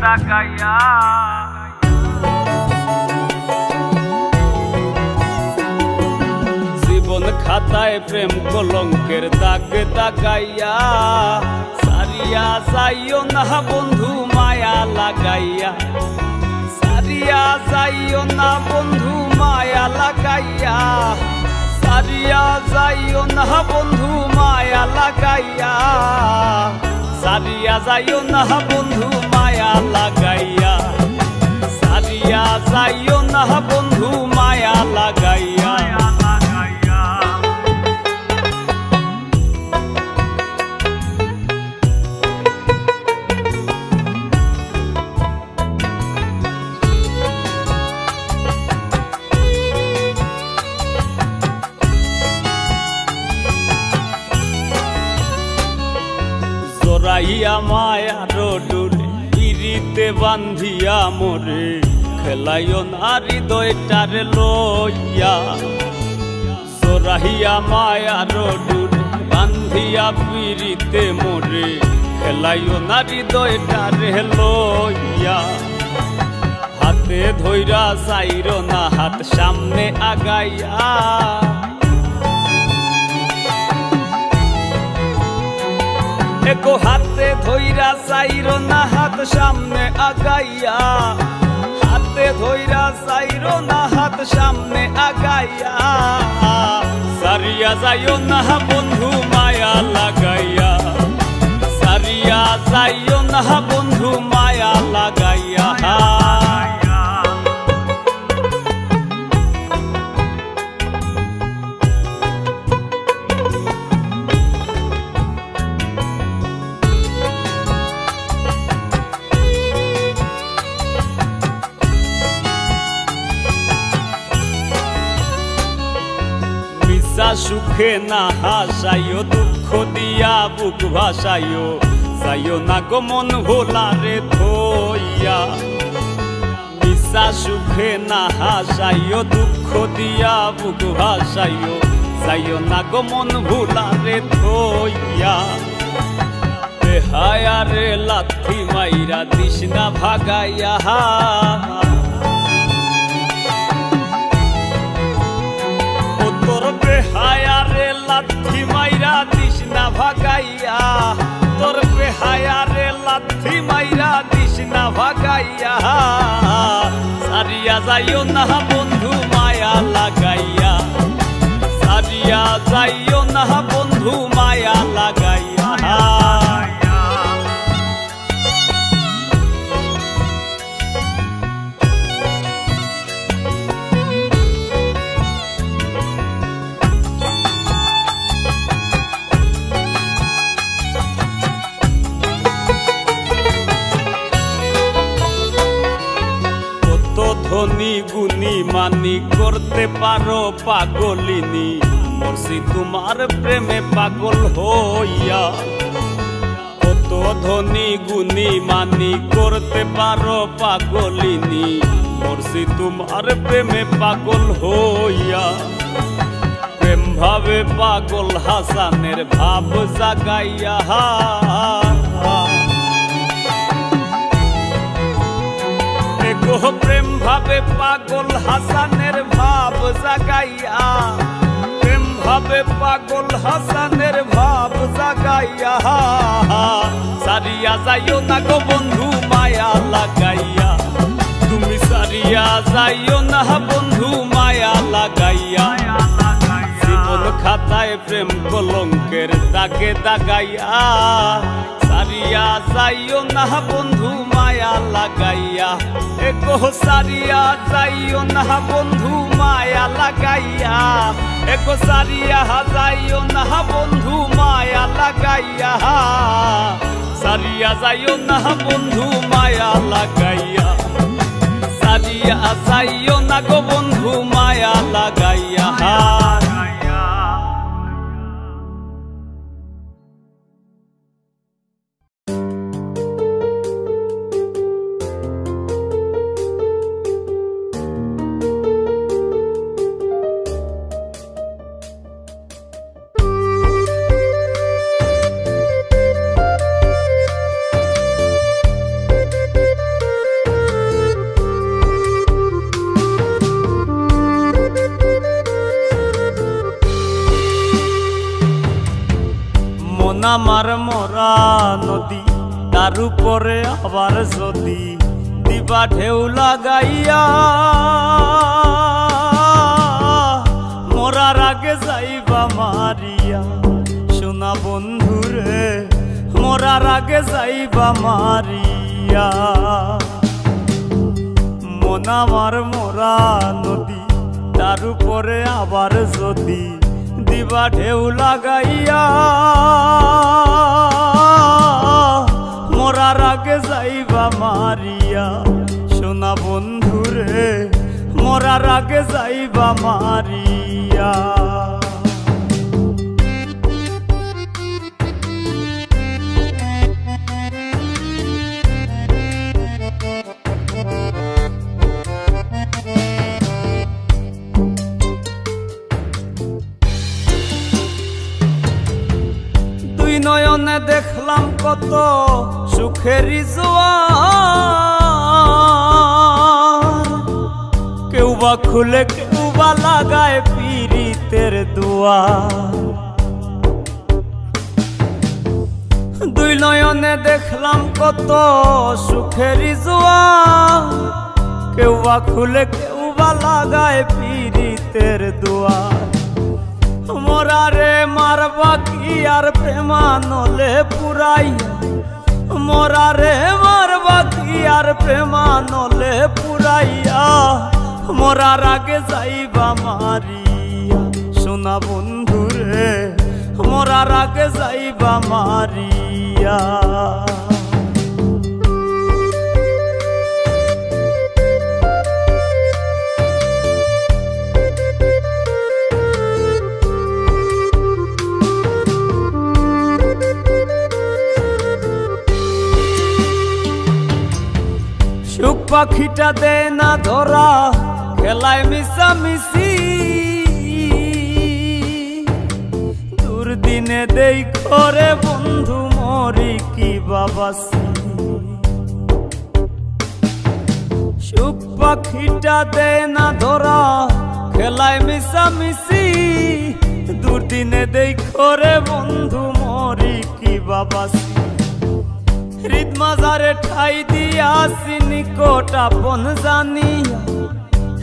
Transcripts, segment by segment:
তাকাইয়া। জীবন খাতায় প্রেম কলঙ্কের দাগ তাকাইয়া, সারিয়া যাইও না বন্ধু মায়া লাগাইয়া, সারিয়া যাইও না বন্ধু মায়া লাগাইয়া, সারিয়া যাইও না বন্ধু মায়া লাগাইয়া, সারিয়া যাইও না বন্ধু মায়া লাগাইয়া, সারিয়া যাইও না বন্ধু মায়া লাগাইয়া। জোরাইয়া মায়ার ডোরে পিরিতে বান্ধিয়া মোরে, খেলাইও না হৃদয়টারে লইয়া। জোরাইয়া মায়ার ডোরে বান্ধিয়া পিরিতে মোরে, খেলাইও না হৃদয়টারে লইয়া। হাতে ধইরা চাইরো না হাত সামনে আগাইয়া, একো হাতে ধইরা চাইরো না হাত সামনে আগাইয়া, হাতে ধইরা চাইরো না হাত সামনে আগাইয়া। সারিয়া যাইও না বন্ধু মায়া লাগাইয়া, সারিয়া যাইও না বন্ধু মায়া লাগাইয়া। সুখে না হাসাইও, দুঃখ দিয়া বুক ভাসাইও, যাইও না গো মন ভোলারে থইয়া। মিশা সুখে না হাসাইও, দুঃখ দিয়া বুক ভাসাইও, যাইও না গো মন ভোলারে থইয়া। বেহায়ারে লাথি মাইরা দিস না ভাগাইয়া, বেহায়ারে লাথি মাইরা দিস না ভাগাইয়া, তোর বেহায়ারে লাথি মাইরা দিস না ভাগাইয়া। সারিয়া যাইও না বন্ধু মায়া লাগাইয়া, সারিয়া যাইও না বন্ধু মায়া লাগাইয়া। ধনী গুণী মানি করতে পারো পাগলিনী, মরছি তোমার প্রেমে পাগল হইয়া। কত ধনী গুণী মানি করতে পারো পাগলিনী, মরছি তোমার প্রেমে পাগল হইয়া। প্রেম ভাবে পাগল হাসানের ভাব জাগাইয়া, প্রেম ভাবে পাগল হাসানের ভাব জাগাইয়া, প্রেম ভাবে পাগল হাসানের ভাব জাগাইয়া। সারিয়া যাইও না গো বন্ধু মায়া লাগাইয়া, তুমি সারিয়া যাইও না বন্ধু মায়া লাগাইয়া। জীবন খাতায় প্রেম কলঙ্কের দাগে দাগাইয়া, সারিয়া যাইও না বন্ধু মায়া লাগাইয়া। একো সারিয়া যাইও না বন্ধু মায়া লাগাইয়া, একো সারিয়া যাইও না বন্ধু মায়া লাগাইয়া। সারিয়া যাইও না বন্ধু মায়া লাগাইয়া, সারিয়া যাইও না গো বন্ধু মায়া লাগাইয়া। মন আমার মরা নদী, তার উপরে আবার যদি দিবা ঢেউ লাগাইয়া, মরার আগে যাইবা মারিয়া। সোনা বন্ধুরে মরার আগে যাইবা মারিয়া। মন আমার মরা নদী, তার উপরে আবার যদি দিবা ঢেউ লাগাইয়া, মরার আগে যাইবা মারিয়া। সোনা বন্ধুরে মরার আগে যাইবা মারিয়া। দুই নয়নে দেখলাম কত সুখেরই জোয়ার, কেউ বা খুলে কেউ বা লাগায় পীড়িতের দুয়ার। দুই নয়নে দেখলাম কত সুখেরই জোয়ার, কেউ বা খুলে কেউ বা লাগায় পীড়িতের দুয়ার। মরারে মারবা কি আর প্রেমানলে পুরাইয়া, মরারে মারবা কি আর প্রেমানলে পুরাইয়া। মরার আগে যাইবা মারিয়া। সোনা বন্ধুরে মরার আগে যাইবা মারিয়া। সুখ পাখিটা দে না ধরা, খেলায় মিশামিশি, দুর্দিনে দেই করে বন্ধু মরি কি বাবাসি। সুখ পাখিটা দে না ধরা, খেলায় মিশামিশি, দুর্দিনে দেই করে বন্ধু মরি কি বাবাসি। হৃদ মাজারে ঠাই দিয়াছি নিকট আপন জানিয়া,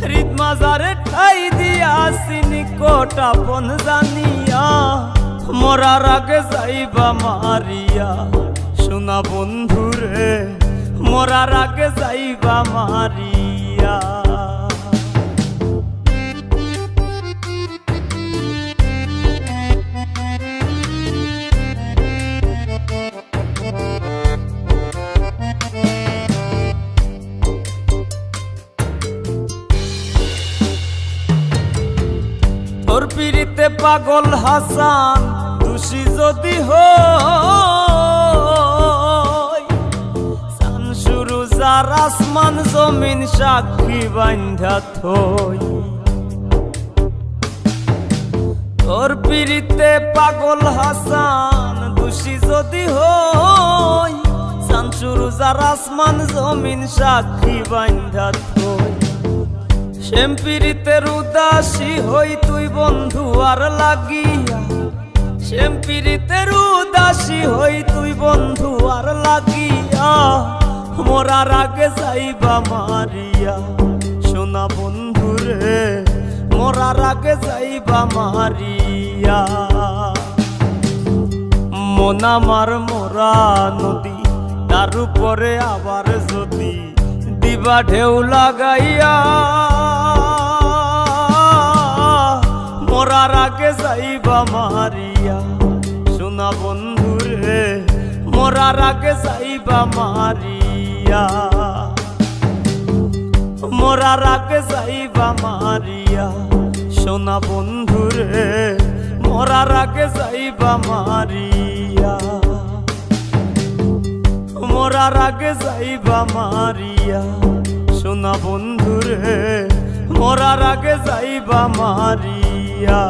হৃদ মাজারে ঠাই দিয়াছি নিকট আপন জানিয়া। মরার আগে যাইবা মারিয়া। সোনা বন্ধুরে মরার আগে যাইবা মারিয়া। তোর পিড়িতে পাগল হাসান দোষী যদি হই, সানসুরু যার আসমান জমিন সাক্ষী বান্ধা থই। তোর পিড়িতে পাগল হাসান দোষী যদি হই, সানসুরু যার আসমান জমিন সাক্ষী বান্ধা থই। শ্যামপিরিতের উদাসী হই তুই বন্ধু আর লাগিয়া, শ্যামপিরিতের উদাসী হই তুই বন্ধু আর লাগিয়া। মরার আগে যাইবা মারিয়া। সোনা বন্ধুরে মরার আগে যাইবা মারিয়া। মন আমার মরা নদী, তার উপরে আবার যদি দিবা ঢেউ লাগাইয়া, মরার আগে যাইবা মারিয়া। সোনা বন্ধুরে মরার আগে যাইবা মারিয়া। মরার আগে যাইবা মারিয়া। সোনা বন্ধুরে মরার আগে যাইবা মারিয়া। মরার আগে যাইবা মারিয়া। সোনা বন্ধুরে মরার আগে যাইবা মারিয়া।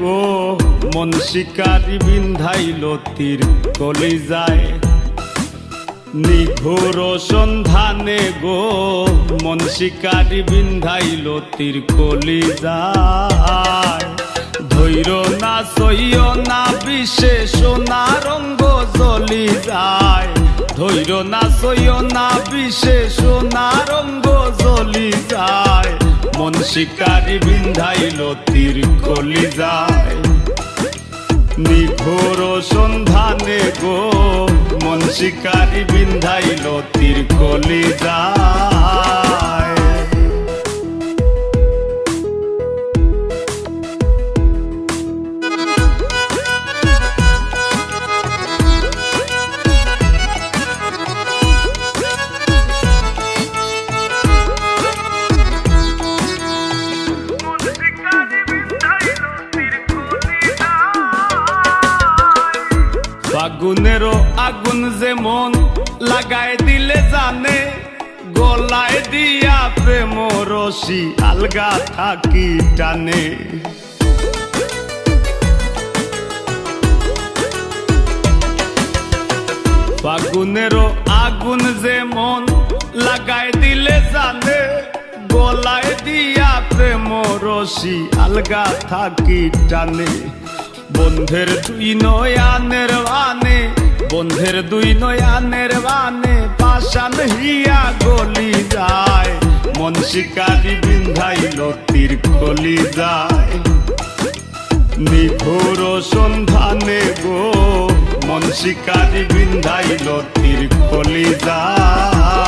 গো মন শিকারি বিন্ধাইল তীর কলিজায় নিঘোর সন্ধানে গো মন শিকারি বিন্ধাইল তীর কলিজায় ধৈর না সইয় না বিশেষ না রঙ্গ জ্বলি যায় ধৈর না সইয় না বিশেষ না রঙ্গ জ্বলি যায় মন শিকারি বিন্ধাইল তীর কলিজায় নিঘোর সন্ধানে গো মন শিকারি বিন্ধাইল তীর কলিজায় আগুনেরও আগুন যেমন লাগায় দিলে জানে গলায় দিয়া প্রেম রশি আলগা থাকি টানে আগুনেরও আগুন যেমন লাগায় দিলে জানে গলায় দিয়া প্রেম রশি আলগা থাকি টানে বন্ধের দুই নয়ানের বানে বন্ধের দুই নয়ানের বানে পাশান হিয়া গলি যায় মন শিকারি বিন্ধাইল তীর কলিজায় নিঘোর সন্ধানে গো মন শিকারি বিন্ধাইল তীর কলিজায়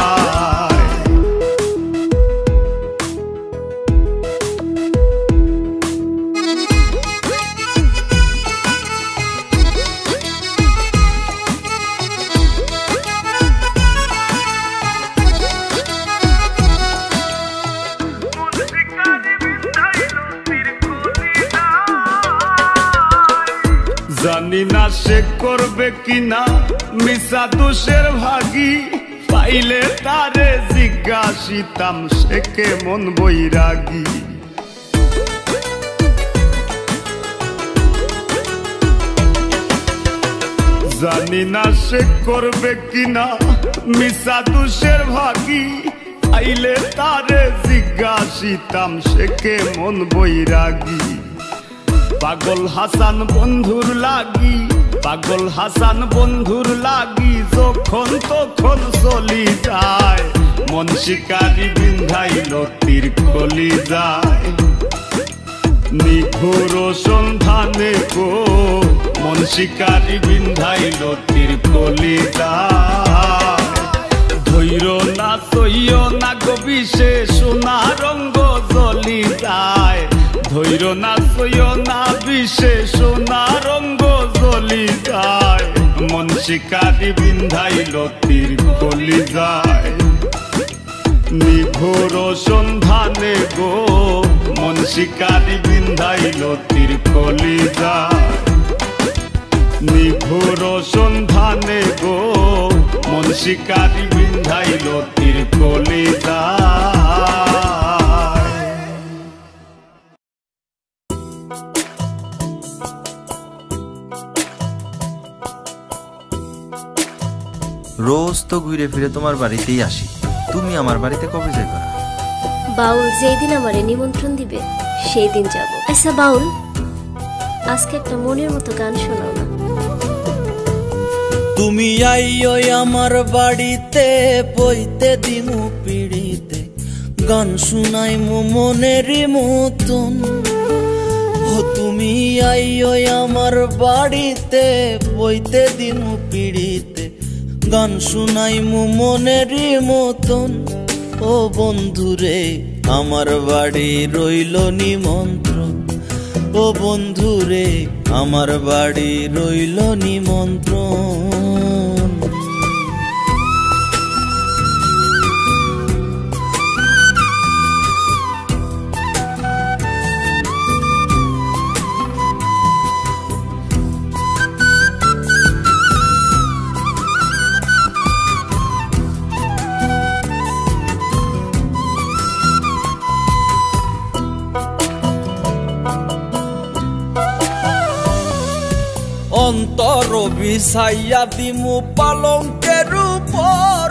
জানি না সে করবে কিনা মিশা দোষের ভাগী পাইলে তারে জিজ্ঞাসিতাম সে কেমন বৈরাগী জানি না সে করবে কিনা মিশা দোষের ভাগী পাইলে তারে জিজ্ঞাসিতাম সে কেমন বৈরাগী পাগল হাসান বন্ধুর লাগি পাগল হাসান বন্ধুর লাগি যখন তখন চলি যায় মন শিকারি বিন্ধাইল তীর কলিজায় নিঘোর সন্ধানে গো মন শিকারি বিন্ধাইল তীর কলিজায় ধৈর না সইয় না গো বিশেষ না রঙ্গ জ্বলি যায় ধৈর না সইয় না বিশেষ না রঙ্গ জ্বলি যায় মন শিকারি বিন্ধাইল তীর কলিজায় নিঘোর সন্ধানে গো মন শিকারি বিন্ধাইল তীর কলিজায় নিঘোর সন্ধানে গো মন শিকারি বিন্ধাইল তীর কলিজায় রোজ তো ঘুরে ফিরে তোমার বাড়িতেই আসি, তুমি আমার বাড়িতে কবে যাবে? বাউল যেদিন আমারে নিমন্ত্রণ দিবে সেই দিন যাব। আচ্ছা বাউল, আজকে একটা মনের মতো গান শোনাও না। তুমি আইও আমার বাড়িতে বইতে দিমু পিড়িতে গান শুনাই মনের মতন। ও তুমি আইও আমার বাড়িতে বইতে দিমু পিড়িতে গান শুনাই মনের মতন। ও বন্ধুরে আমার বাড়ি রইল নিমন্ত্রণ, ও বন্ধুরে আমার বাড়ি রইল নিমন্ত্রণ। বিছাইয়া দিমু পালঙ্কের উপর,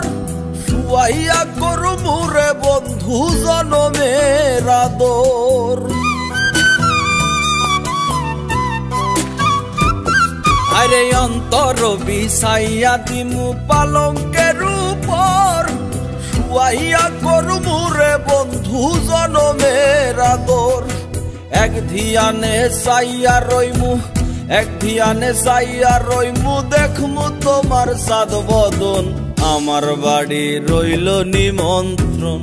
শুয়াইয়া করু মুরে বন্ধু জনমের আদর। আরে অন্তর বিছাইয়া দিমু পালঙ্কের উপর, শুয়াইয়া করু মুরে বন্ধু জনমের আদর। এক ধিয়ানে চাইয়া রইমু, এক ধিয়ানে চাইয়া রইমু, দেখমু তোমার সাদ বদন। আমার বাড়ি রইল নিমন্ত্রণ,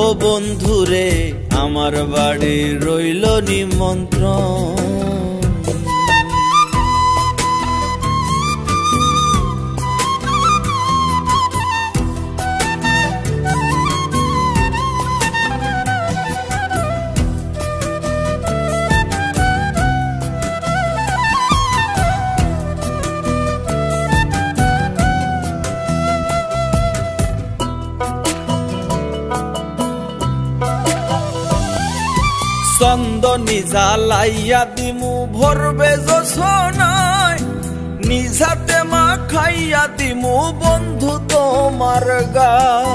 ও বন্ধুরে আমার বাড়ি রইল নিমন্ত্রণ। চন্দনী জ্বালাইয়া দিমু ভরবে জোছনায়, নিজাতে মা খাইয়া দিমু বন্ধু তোমার গায়।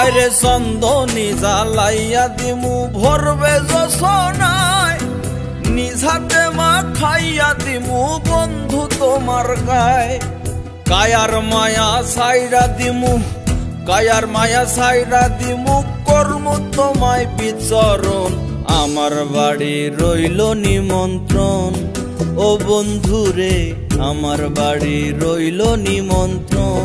আরে চন্দনী জ্বালাইয়া দিমু ভরবে জোছনায়, নিজাতে মা খাইয়া দিমু বন্ধু তোমার গায়। কায়ার মায়া সাইরা দিমু, কায়ার মায়া সাইরা দিমু, কর্ম তোমায় বিচরণ। আমার বাড়ি রইল নিমন্ত্রণ, ও বন্ধুরে আমার বাড়ি রইল নিমন্ত্রণ।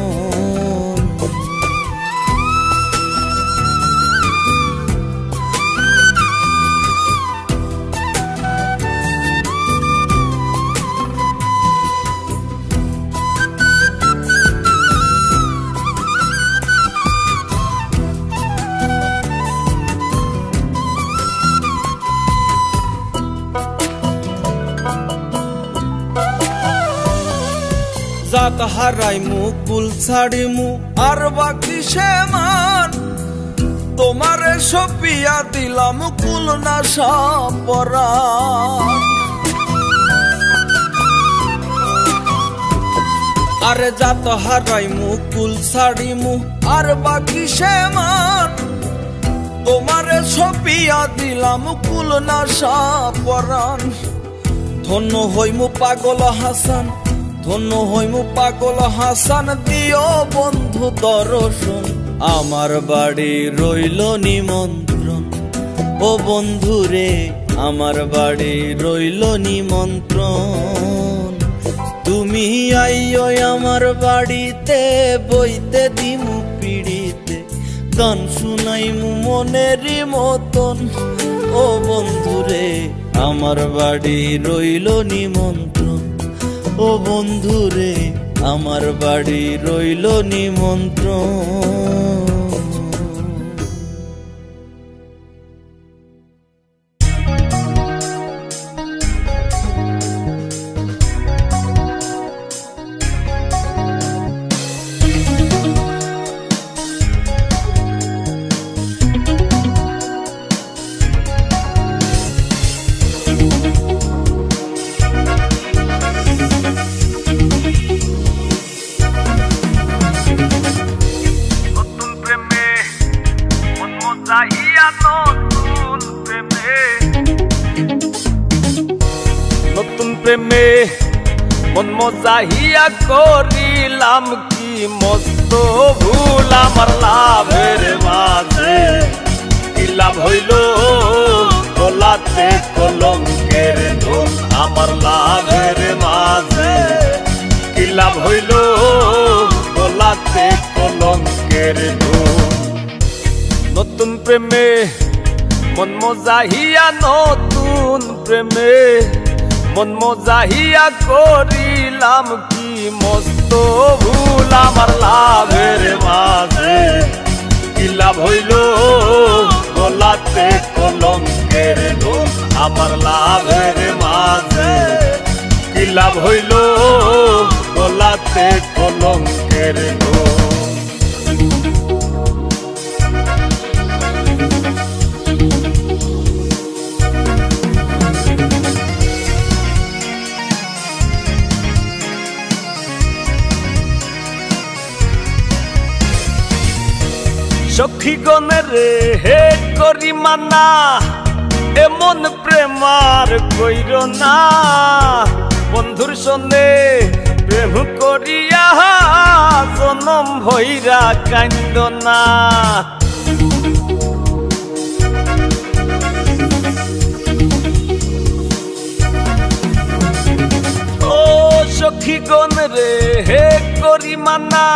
জাত হারাইমু কুল ছাড়িমু আর বাকি সে মান, তোমারে সপিয়া দিলাম কুল না সাপরান। আরে জাত হারাইমু কুল ছাড়িমু আর বাকি সে মান, তোমারে সপিয়া দিলাম কুল না সাপরান। ধন্য হইমু পাগল হাসান, ধন্য হইমু পাগল হাসান, দিও বন্ধু দর্শন। আমার বাড়ি রইল নিমন্ত্রণ, ও বন্ধুরে আমার বাড়ি রইল নিমন্ত্রণ। তুমি আইও আমার বাড়িতে, বইতে দিমু পিড়িতে, গান শুনাইমু মনেরই মতন। ও বন্ধুরে আমার বাড়ি রইল নিমন্ত্রণ, ও বন্ধুরে আমার বাড়ি রইল নিমন্ত্রণ। নতুন প্রেমে মন মজাহিয়া করিলাম কি মস্ত ভুল। আমার লাভের মাঝে কি লাভ হইল, গলাতে কলঙ্কের ধুল। আমার লাভের মাঝে কি লাভ হইল, গলাতে কলঙ্কের ধুল। নতুন প্রেমে মন মজাহিয়া, নতুন প্রেমে মন মজাহিয়া করিলাম কি মস্ত ভুল। আমার লাভের মাঝে কি লাভ হইল, গলাতে কলঙ্কের ধুল। আমার লাভের মাঝে কি লাভ হইল, গলাতে কলঙ্কের ধুল। সখীগণের হে করি মানা এমন প্রেমার কইর না বন্ধুর সনে প্রেম করিয়া জনম ভৈরা কান্দ না ও সখীগণ রে হে করি মানা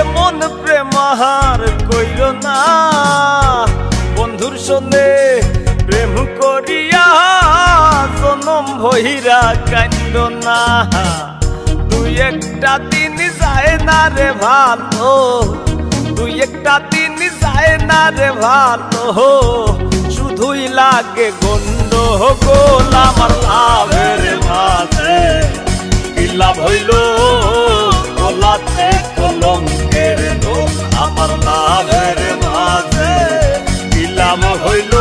এমন প্রেমার কইর না বন্ধুর সনে প্রেম করিয়া জনম ভৈরা কান্দ না দুই একটা দিন যায় না রে ভালো দুই একটা দিন যায় না রে ভালো শুধুই লাগে গন্ডগোল আমার লাভের মাঝে কি লাভ হইল গোলাতে কলঙ্কের দোষ আমার লাভের মাঝে কি লাভ হইল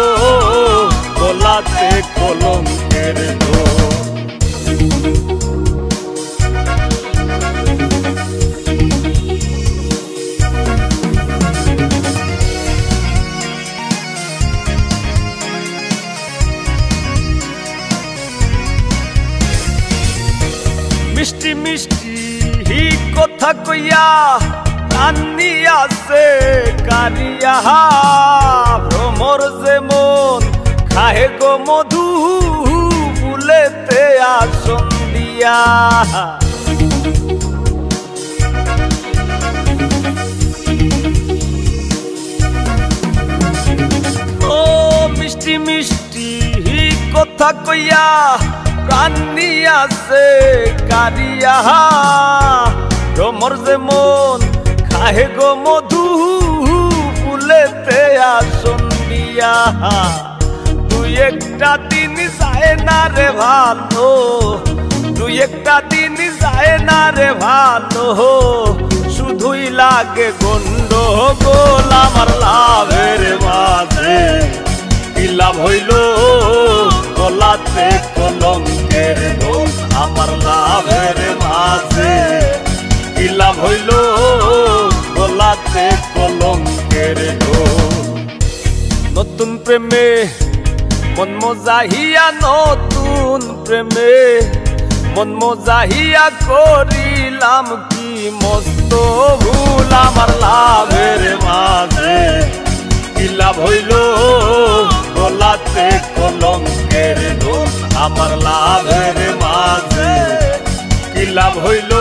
গোলাতে কলঙ্কের দোষ মিষ্টি মিষ্টি হি কথা কইয়া কান্নি আছে কারিয়া ভ্রমর যেমন খাহে গো মধু ফুলেতে আসন দিয়া ও মিষ্টি মিষ্টি হি কথা কইয়া প্রাণী আছে কারিয়া ভ্রমর যেমন খাহে গো মধু ফুলেতে আসন দিয়া দুই একটা দিন যায় না রে ভালো দুই একটা দিন যায় না রে ভালো শুধুই লাগে গন্ডগোল আমার লাভের মাঝে কি লাভ হইল গলাতে কলঙ্কের দোষ আমার লাভের মাঝে কি লাভ হইল গলাতে কলঙ্কের দোষ নতুন প্রেমে মন মজাহিয়া নতুন প্রেমে মন মজাহিয়া করিলাম কি মস্ত ভুল আমার লাভের মাঝে কি লাভ হইল গলাতে কলঙ্কের দোষ আমার লাভের মাঝে কি লাভ হইল